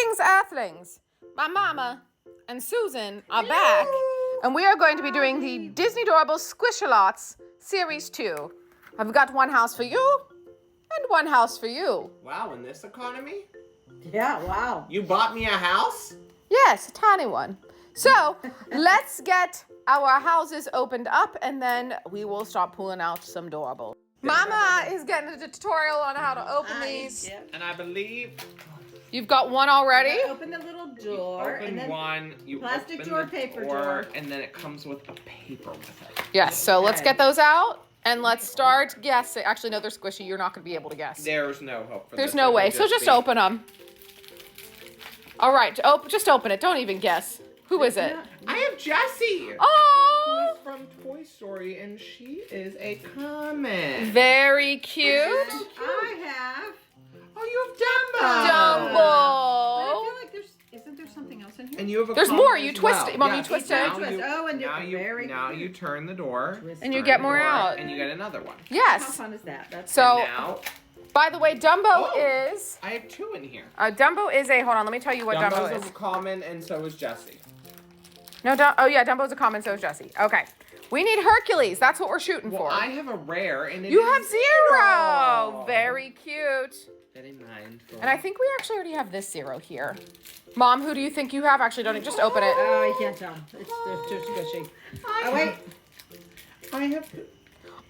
Greetings, Earthlings. My mama and Susan are back, and we are going to be doing the Disney Doorables Squish-a-lots Series 2. I've got one house for you and one house for you. Wow, in this economy? Yeah, wow. You bought me a house? Yes, a tiny one. So let's get our houses opened up, and then we will start pulling out some Doorables. Mama is getting a tutorial on how to open these. Yep. And I believe You've got one already? Open the little door. open and then one, you plastic open door, the paper door, door. and then it comes with a paper with it. Yes, so let's Okay. get those out, and let's start guessing. Actually, no, they're squishy. You're not going to be able to guess. There's no hope for There's this. no It way. will So just be- open them. All right, just open it. Don't even guess. Who is it? I have Jessie. Oh, Who's from Toy Story, and she is a comet. very cute. I have. Oh, you have Dumbo. But I Dumbo. feel like isn't there something else in here? And you have a There's comet more. as You twist well. it. Mom, you Yes, twist now it. Twist. you- Oh, and now very you turn the door. Twist. And you Turn get the more door, out. And you get another one. How Yes. fun is that? That's So, And now, by the way, Dumbo Oh. is... I have two in here. Dumbo is a... Hold on, let me tell you what Dumbo Dumbo's is. a common, and so is Jessie. No, oh yeah, Dumbo's a common, so is Jessie. Okay. We need Hercules. That's what we're shooting Well, for. I have a rare, and it You is have zero. Very cute. That in mind. And I think we actually already have this zero here. Mom, who do you think you have? Actually, don't just open it. Oh, I can't tell. They're too squishy. Oh, wait. I have.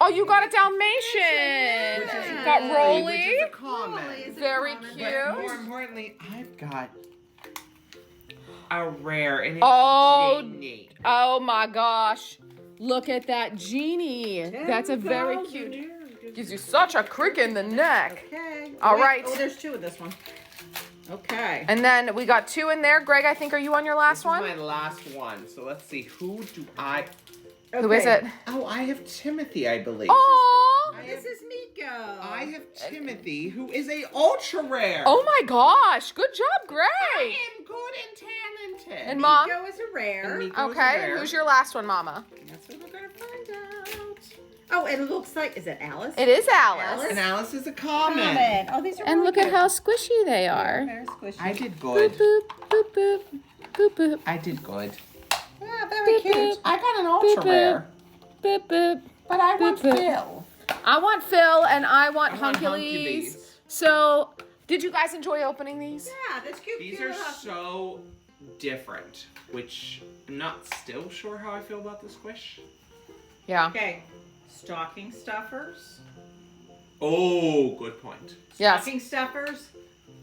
Oh, you got a Dalmatian. Which is You got nice. Rolly. Which is a common. Rolly is a Very common, cute. But more importantly, I've got a rare, and it's Oh. Genie. Oh my gosh. Look at that genie. That's a very cute. Gives you such a crick in the neck. Okay. All Wait, right. Oh, there's two of this one. Okay. And then we got two in there. Greg, I think, are you on your last This one? is my last one. So let's see. Who do I? Who is it? Oh, I have Timothy, I believe. Oh. This is Nico. I have Timothy, who is a ultra rare. Oh my gosh. Good job, Greg. I am good and talented. And Mom? Nico is a rare. And Nico is a Okay. rare. Who's your last one, Mama? That's what we're gonna find out. Oh, and it looks like, is it Alice? It is Alice. And Alice is a common. Common. Oh, these are And really look at good. how squishy they are. Very squishy. I did Boop, good. boop, boop, boop, boop, boop, I did good. Yeah, very Boop, cute. boop. I got an ultra Boop, rare. boop, boop. But I want Boop, boop. Phil. I want Phil and I want I want Huncules. Huncules. So, did you guys enjoy opening these? Yeah, that's cute. These cute are little- so different, which I'm not still sure how I feel about the squish. Yeah. Okay. Stocking stuffers. Oh, good point. Yes. Stocking stuffers.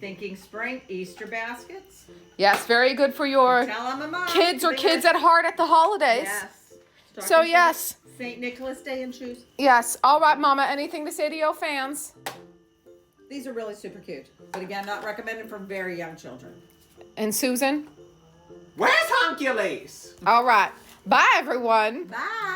Thinking spring. Easter baskets. Yes, very good for your Tell them a mom. kids or kids at heart at the holidays. Yes. So, Stocking yes. St. Nicholas Day and shoes. Yes. All right, Mama. Anything to say to your fans? These are really super cute. But again, not recommended for very young children. And Susan? Where's Huncules? All right. Bye, everyone. Bye.